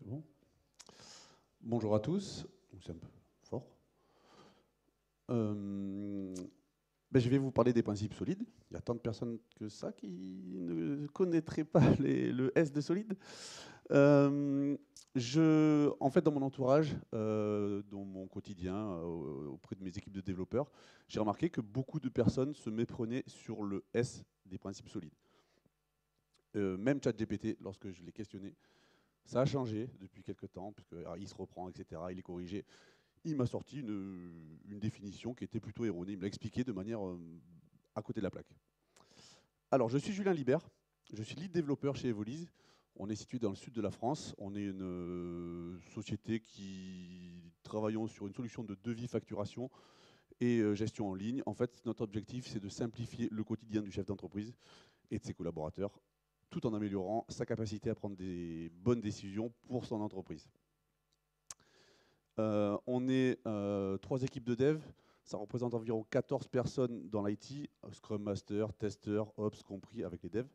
C'est bon. Bonjour à tous. C'est un peu fort. Je vais vous parler des principes solides. Il y a tant de personnes que ça qui ne connaîtraient pas le S de solide. En fait, dans mon entourage, dans mon quotidien, auprès de mes équipes de développeurs, j'ai remarqué que beaucoup de personnes se méprenaient sur le S des principes solides. Même ChatGPT, lorsque je l'ai questionné, ça a changé depuis quelques temps, puisqu'il se reprend, etc., il est corrigé. Il m'a sorti une définition qui était plutôt erronée. Il me l'a expliqué de manière à côté de la plaque. Alors, je suis Julien Libert, je suis lead développeur chez Evolise. On est situé dans le sud de la France. On est une société qui travaillons sur une solution de devis, facturation et gestion en ligne. En fait, notre objectif, c'est de simplifier le quotidien du chef d'entreprise et de ses collaborateurs, tout en améliorant sa capacité à prendre des bonnes décisions pour son entreprise. On est 3 équipes de dev, ça représente environ 14 personnes dans l'IT, Scrum Master, Tester, Ops compris avec les devs,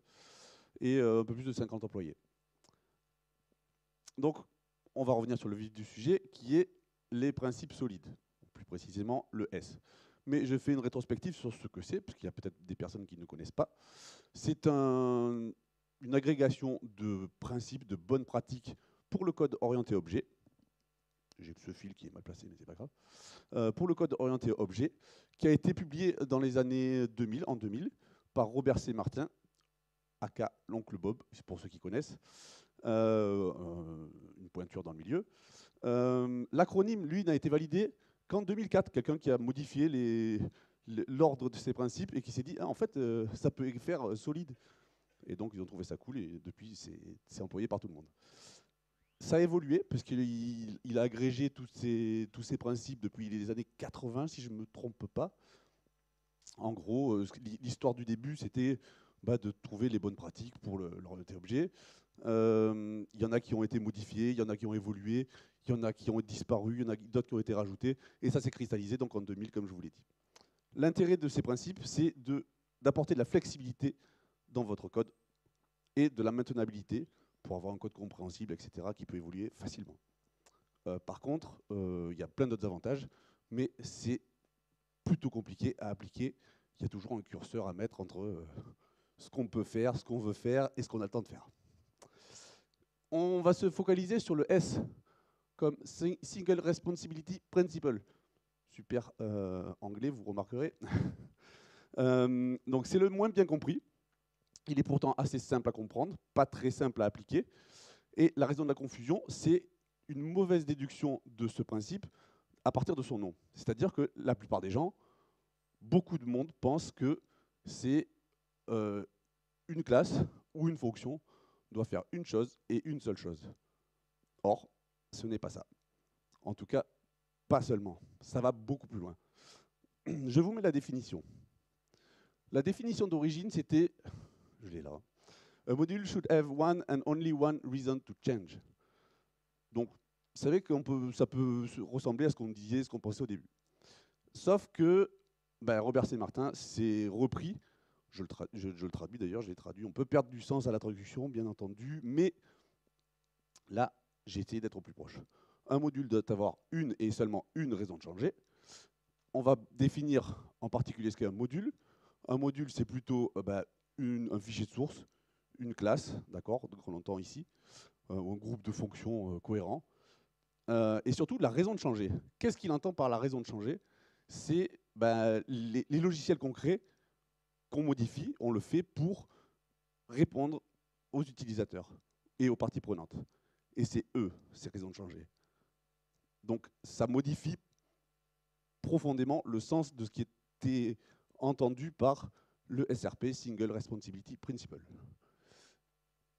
et un peu plus de 50 employés. Donc, on va revenir sur le vif du sujet, qui est les principes solides, plus précisément le S. Mais je fais une rétrospective sur ce que c'est, parce qu'il y a peut-être des personnes qui ne connaissent pas. C'est une agrégation de principes, de bonnes pratiques pour le code orienté objet. J'ai ce fil qui est mal placé, mais c'est pas grave. Pour le code orienté objet, qui a été publié dans les années 2000, en 2000, par Robert C. Martin, aka l'oncle Bob, pour ceux qui connaissent, une pointure dans le milieu. L'acronyme, lui, n'a été validé qu'en 2004, quelqu'un qui a modifié l'ordre de ses principes et qui s'est dit, ah, en fait, ça peut faire solide. Et donc, ils ont trouvé ça cool et depuis, c'est employé par tout le monde. Ça a évolué, parce qu'il a agrégé tous ces principes depuis les années 80, si je ne me trompe pas. En gros, l'histoire du début, c'était de trouver les bonnes pratiques pour l'orienté objet. Il y en a qui ont été modifiés, il y en a qui ont évolué, il y en a qui ont disparu, il y en a d'autres qui ont été rajoutés, et ça s'est cristallisé donc en 2000, comme je vous l'ai dit. L'intérêt de ces principes, c'est d'apporter de la flexibilité dans votre code et de la maintenabilité pour avoir un code compréhensible, etc., qui peut évoluer facilement. Par contre, il y a plein d'autres avantages, mais c'est plutôt compliqué à appliquer. Il y a toujours un curseur à mettre entre ce qu'on peut faire, ce qu'on veut faire et ce qu'on a le temps de faire. On va se focaliser sur le S, comme Single Responsibility Principle. Super anglais, vous remarquerez. Donc c'est le moins bien compris. Il est pourtant assez simple à comprendre, pas très simple à appliquer. Et la raison de la confusion, c'est une mauvaise déduction de ce principe à partir de son nom. C'est-à-dire que la plupart des gens, beaucoup de monde pense que c'est une classe ou une fonction doit faire une chose et une seule chose. Or, ce n'est pas ça. En tout cas, pas seulement. Ça va beaucoup plus loin. Je vous mets la définition. La définition d'origine, c'était, je l'ai là, a module should have one and only one reason to change. Donc, vous savez que ça peut ressembler à ce qu'on disait, ce qu'on pensait au début. Sauf que Robert C. Martin s'est repris, je le traduis d'ailleurs, je l'ai traduit, on peut perdre du sens à la traduction, bien entendu, mais là, j'ai essayé d'être au plus proche. Un module doit avoir une et seulement une raison de changer. On va définir en particulier ce qu'est un module. Un module, c'est plutôt un fichier de source, une classe, d'accord, qu'on entend ici, ou un groupe de fonctions cohérent. Et surtout, la raison de changer. Qu'est-ce qu'il entend par la raison de changer? C'est les logiciels qu'on crée, qu'on modifie, on le fait pour répondre aux utilisateurs et aux parties prenantes. Et c'est eux, ces raisons de changer. Donc, ça modifie profondément le sens de ce qui était entendu par le SRP, Single Responsibility Principle.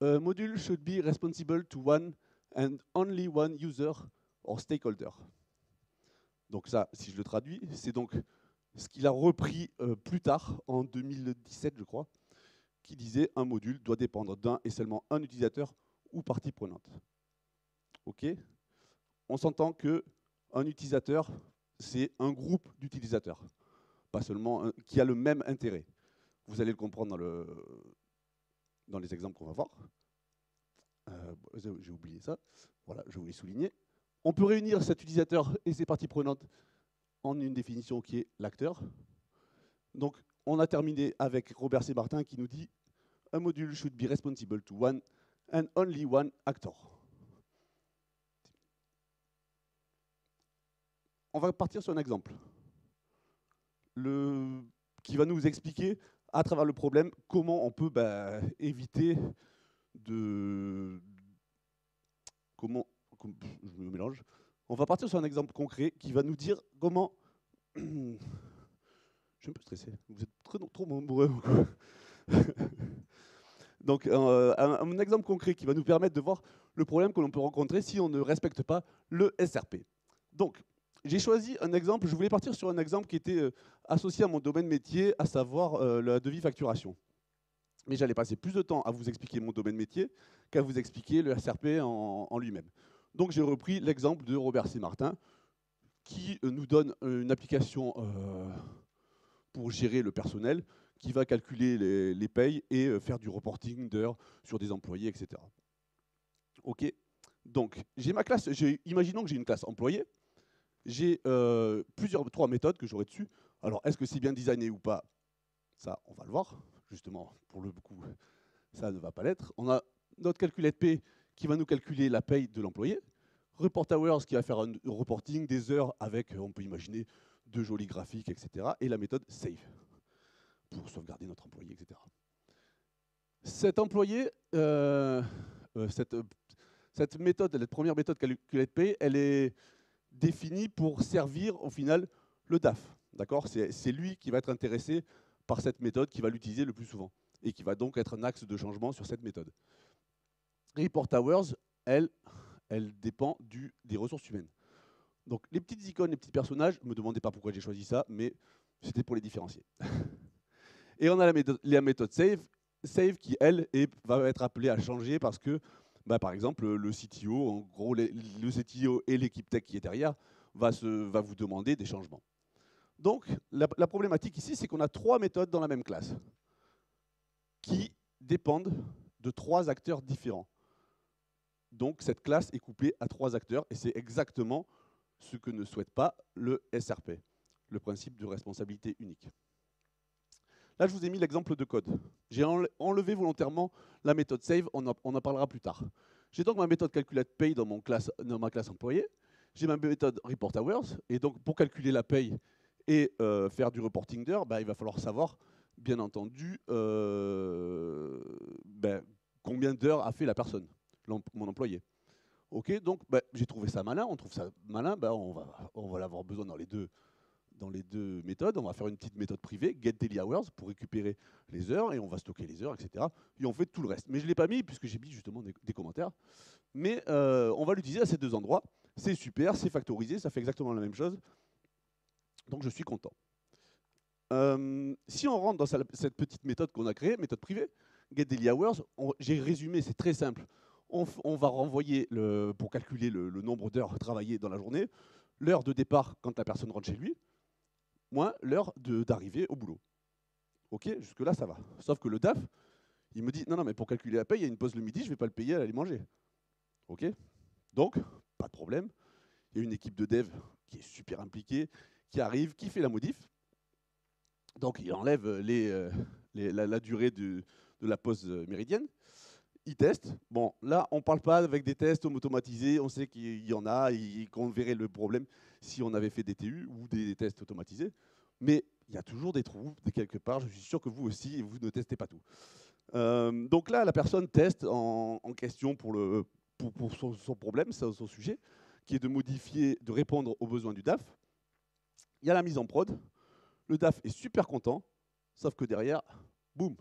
A module should be responsible to one and only one user or stakeholder. Donc ça, si je le traduis, c'est donc ce qu'il a repris plus tard, en 2017, je crois, qui disait un module doit dépendre d'un et seulement un utilisateur ou partie prenante. OK? On s'entend qu'un utilisateur, c'est un groupe d'utilisateurs, pas seulement qui a le même intérêt. Vous allez le comprendre dans les exemples qu'on va voir. J'ai oublié ça. Voilà, je voulais souligner. On peut réunir cet utilisateur et ses parties prenantes en une définition qui est l'acteur. Donc, on a terminé avec Robert C. Martin qui nous dit « A module should be responsible to one and only one actor ». On va partir sur un exemple qui va nous expliquer, à travers le problème, comment on peut éviter de... je me mélange. On va partir sur un exemple concret qui va nous dire comment... Je suis un peu stressé. Vous êtes trop nombreux. Donc, un exemple concret qui va nous permettre de voir le problème que l'on peut rencontrer si on ne respecte pas le SRP. Donc, j'ai choisi un exemple, je voulais partir sur un exemple qui était associé à mon domaine métier, à savoir la devis-facturation. Mais j'allais passer plus de temps à vous expliquer mon domaine métier qu'à vous expliquer le SRP en lui-même. Donc j'ai repris l'exemple de Robert C. Martin, qui nous donne une application pour gérer le personnel, qui va calculer les payes et faire du reporting d'heures sur des employés, etc. OK. Donc, j'ai ma classe, imaginons que j'ai une classe employée, j'ai trois méthodes que j'aurai dessus. Alors, est-ce que c'est bien designé ou pas? Ça, on va le voir. Justement, pour le coup, ça ne va pas l'être. On a notre calculette P qui va nous calculer la paye de l'employé. Report Hours qui va faire un reporting des heures avec, on peut imaginer, de jolis graphiques, etc. Et la méthode Save pour sauvegarder notre employé, etc. Cet employé, cette méthode, la première méthode calculette P, elle est définie pour servir au final le DAF. D'accord ? C'est lui qui va être intéressé par cette méthode, qui va l'utiliser le plus souvent et qui va donc être un axe de changement sur cette méthode. Report Hours, elle dépend des ressources humaines. Donc les petites icônes, les petits personnages, ne me demandez pas pourquoi j'ai choisi ça, mais c'était pour les différencier. Et on a la méthode Save qui, elle, va être appelée à changer parce que, par exemple, le CTO, en gros, le CTO et l'équipe tech qui est derrière, va vous demander des changements. Donc, la problématique ici, c'est qu'on a trois méthodes dans la même classe qui dépendent de trois acteurs différents. Donc, cette classe est couplée à trois acteurs et c'est exactement ce que ne souhaite pas le SRP, le principe de responsabilité unique. Là, je vous ai mis l'exemple de code. J'ai enlevé volontairement la méthode save, on en parlera plus tard. J'ai donc ma méthode calculate pay dans ma classe employée. J'ai ma méthode report hours, et donc pour calculer la paye et faire du reporting d'heures, il va falloir savoir, bien entendu, combien d'heures a fait la personne, mon employé. Ok, donc j'ai trouvé ça malin, on trouve ça malin, on va l'avoir besoin dans les deux méthodes. On va faire une petite méthode privée, getDailyHours, pour récupérer les heures, et on va stocker les heures, etc. Et on fait tout le reste. Mais je ne l'ai pas mis, puisque j'ai mis justement des commentaires. Mais on va l'utiliser à ces deux endroits. C'est super, c'est factorisé, ça fait exactement la même chose. Donc je suis content. Si on rentre dans cette petite méthode qu'on a créée, méthode privée, getDailyHours, j'ai résumé, c'est très simple. On va renvoyer, pour calculer le nombre d'heures travaillées dans la journée, l'heure de départ quand la personne rentre chez lui, moins l'heure d'arrivée au boulot. Ok, jusque-là, ça va. Sauf que le DAF, il me dit, non, mais pour calculer la paye, il y a une pause le midi, je ne vais pas le payer à aller manger. Ok, donc, pas de problème. Il y a une équipe de dev qui est super impliquée, qui arrive, qui fait la modif. Donc, il enlève la durée de la pause méridienne. Il teste. Bon, là, on ne parle pas avec des tests automatisés. On sait qu'il y en a et qu'on verrait le problème si on avait fait des TU ou des tests automatisés. Mais il y a toujours des trous, quelque part. Je suis sûr que vous aussi, vous ne testez pas tout. Donc là, la personne teste en question pour son problème, son sujet, qui est de modifier, de répondre aux besoins du DAF. Il y a la mise en prod. Le DAF est super content, sauf que derrière, boum,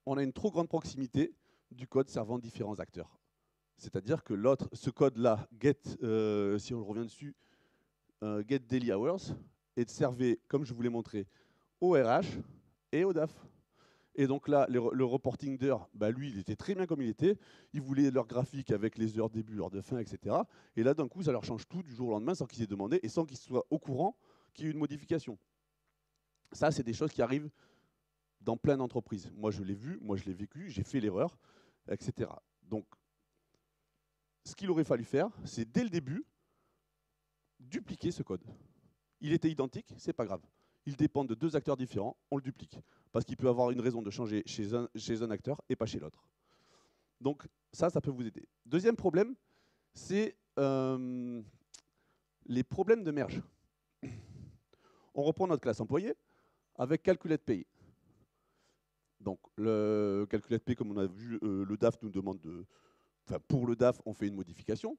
on a une trop grande proximité du code servant différents acteurs. C'est-à-dire que ce code-là, si on revient dessus, getDailyHours, est servé, comme je vous l'ai montré, au RH et au DAF. Et donc là, le reporting d'heures, lui, il était très bien comme il était. Ils voulaient leur graphique avec les heures début, heures de fin, etc. Et là, d'un coup, ça leur change tout du jour au lendemain sans qu'ils aient demandé et sans qu'ils soient au courant qu'il y a eu une modification. Ça, c'est des choses qui arrivent dans plein d'entreprises. Moi, je l'ai vu, moi, je l'ai vécu, j'ai fait l'erreur, etc. Donc, ce qu'il aurait fallu faire, c'est dès le début, dupliquer ce code. Il était identique, c'est pas grave. Il dépend de deux acteurs différents, on le duplique. Parce qu'il peut avoir une raison de changer chez un acteur et pas chez l'autre. Donc ça peut vous aider. Deuxième problème, c'est les problèmes de merge. On reprend notre classe employé avec CalculatePay. Donc le CalculatePay, comme on a vu, le DAF nous demande de... Enfin, pour le DAF, on fait une modification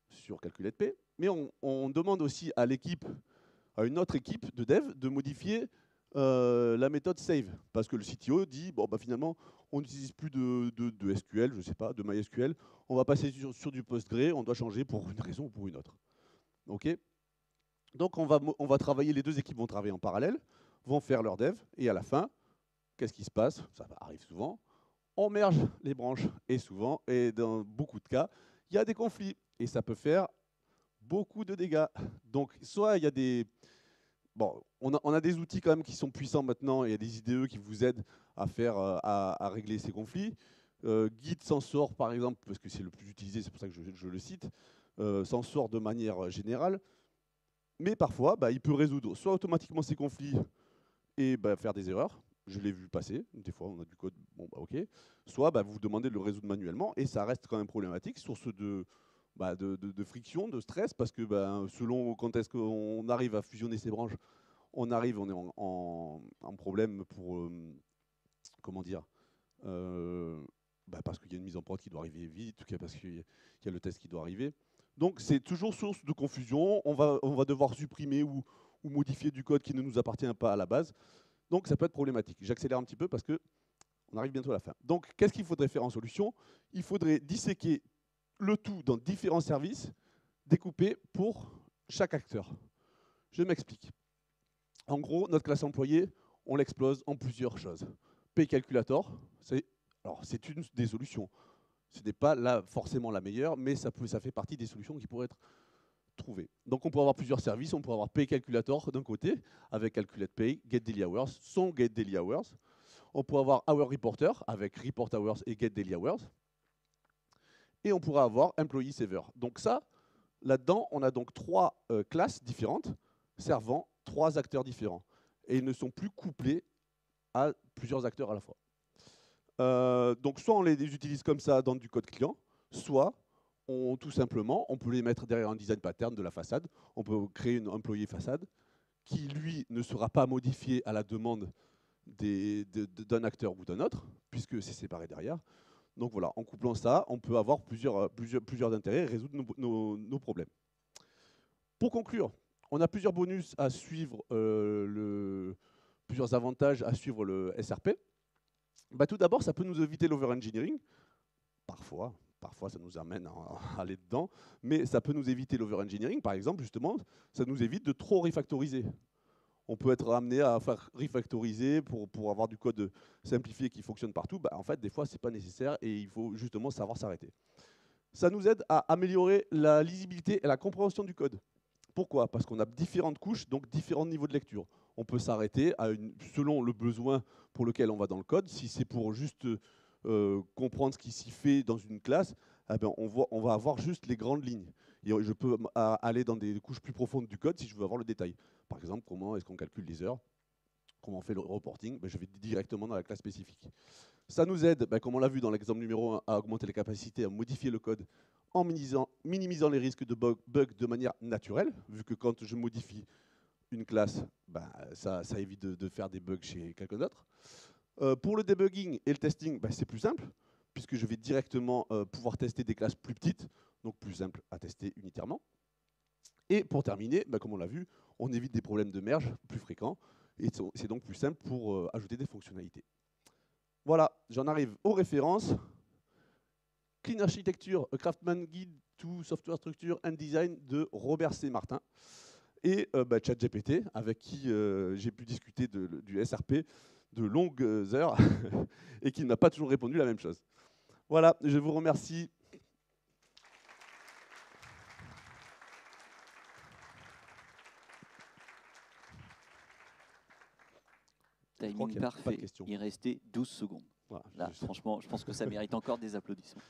sur CalculatePay, mais on demande aussi à l'équipe, à une autre équipe de dev de modifier la méthode save, parce que le CTO dit bon bah finalement on n'utilise plus de SQL, je sais pas, de MySQL, on va passer sur du Postgre, on doit changer pour une raison ou pour une autre. Ok. Donc on va travailler, les deux équipes vont travailler en parallèle, vont faire leur dev, et à la fin, qu'est-ce qui se passe? Ça arrive souvent. On merge les branches, et souvent, et dans beaucoup de cas, il y a des conflits, et ça peut faire beaucoup de dégâts. Donc, soit il y a des... Bon, on a des outils quand même qui sont puissants maintenant, et il y a des IDE qui vous aident à faire, à régler ces conflits. Git s'en sort, par exemple, parce que c'est le plus utilisé, c'est pour ça que je le cite, s'en sort de manière générale, mais parfois, il peut résoudre soit automatiquement ces conflits et faire des erreurs. Je l'ai vu passer, des fois on a du code, bon ok. Soit vous demandez de le résoudre manuellement et ça reste quand même problématique, source de friction, de stress, parce que selon quand est-ce qu'on arrive à fusionner ces branches, on est en problème pour, comment dire, parce qu'il y a une mise en prod qui doit arriver vite, parce qu'il y a le test qui doit arriver. Donc c'est toujours source de confusion, on va devoir supprimer ou modifier du code qui ne nous appartient pas à la base. Donc ça peut être problématique. J'accélère un petit peu parce qu'on arrive bientôt à la fin. Donc qu'est-ce qu'il faudrait faire en solution? Il faudrait disséquer le tout dans différents services découpés pour chaque acteur. Je m'explique. En gros, notre classe employée, on l'explose en plusieurs choses. PayCalculator, c'est une des solutions. Ce n'est pas forcément la meilleure, mais ça fait partie des solutions qui pourraient être trouvées. Donc on peut avoir plusieurs services, on peut avoir PayCalculator d'un côté, avec CalculatePay, GetDailyHours, son GetDailyHours. On peut avoir HourReporter, avec ReportHours et GetDailyHours. Et on pourra avoir EmployeeSaver. Donc ça, là-dedans, on a donc trois classes différentes servant trois acteurs différents. Et ils ne sont plus couplés à plusieurs acteurs à la fois. Donc soit on les utilise comme ça dans du code client, soit tout simplement, on peut les mettre derrière un design pattern de la façade. On peut créer une employé façade qui, lui, ne sera pas modifié à la demande d'un acteur ou d'un autre, puisque c'est séparé derrière. Donc voilà, en couplant ça, on peut avoir plusieurs intérêts et résoudre nos problèmes. Pour conclure, on a plusieurs bonus à suivre, plusieurs avantages à suivre le SRP. Tout d'abord, ça peut nous éviter l'over-engineering. Parfois, ça nous amène à aller dedans, mais ça peut nous éviter l'over-engineering. Par exemple, justement, ça nous évite de trop refactoriser. On peut être amené à faire refactoriser pour avoir du code simplifié qui fonctionne partout. En fait, des fois, ce n'est pas nécessaire et il faut justement savoir s'arrêter. Ça nous aide à améliorer la lisibilité et la compréhension du code. Pourquoi? Parce qu'on a différentes couches, donc différents niveaux de lecture. On peut s'arrêter selon le besoin pour lequel on va dans le code. Si c'est pour juste comprendre ce qui s'y fait dans une classe, on va avoir juste les grandes lignes. Et je peux aller dans des couches plus profondes du code si je veux avoir le détail. Par exemple, comment est-ce qu'on calcule les heures? Comment on fait le reporting? Je vais directement dans la classe spécifique. Ça nous aide, comme on l'a vu dans l'exemple numéro 1, à augmenter les capacités à modifier le code en minimisant les risques de bugs de manière naturelle, vu que quand je modifie une classe, ça évite de faire des bugs chez quelqu'un d'autre. Pour le debugging et le testing, c'est plus simple, puisque je vais directement pouvoir tester des classes plus petites, donc plus simple à tester unitairement. Et pour terminer, comme on l'a vu, on évite des problèmes de merge plus fréquents, et c'est donc plus simple pour ajouter des fonctionnalités. Voilà, j'en arrive aux références. Clean Architecture, A Craftsman Guide to Software Structure and Design de Robert C. Martin. Et ChatGPT, avec qui j'ai pu discuter du SRP de longues heures et qui ne m'a pas toujours répondu la même chose. Voilà, je vous remercie. Timing parfait, il restait 12 secondes. Voilà, Là, franchement, je pense que ça mérite encore des applaudissements.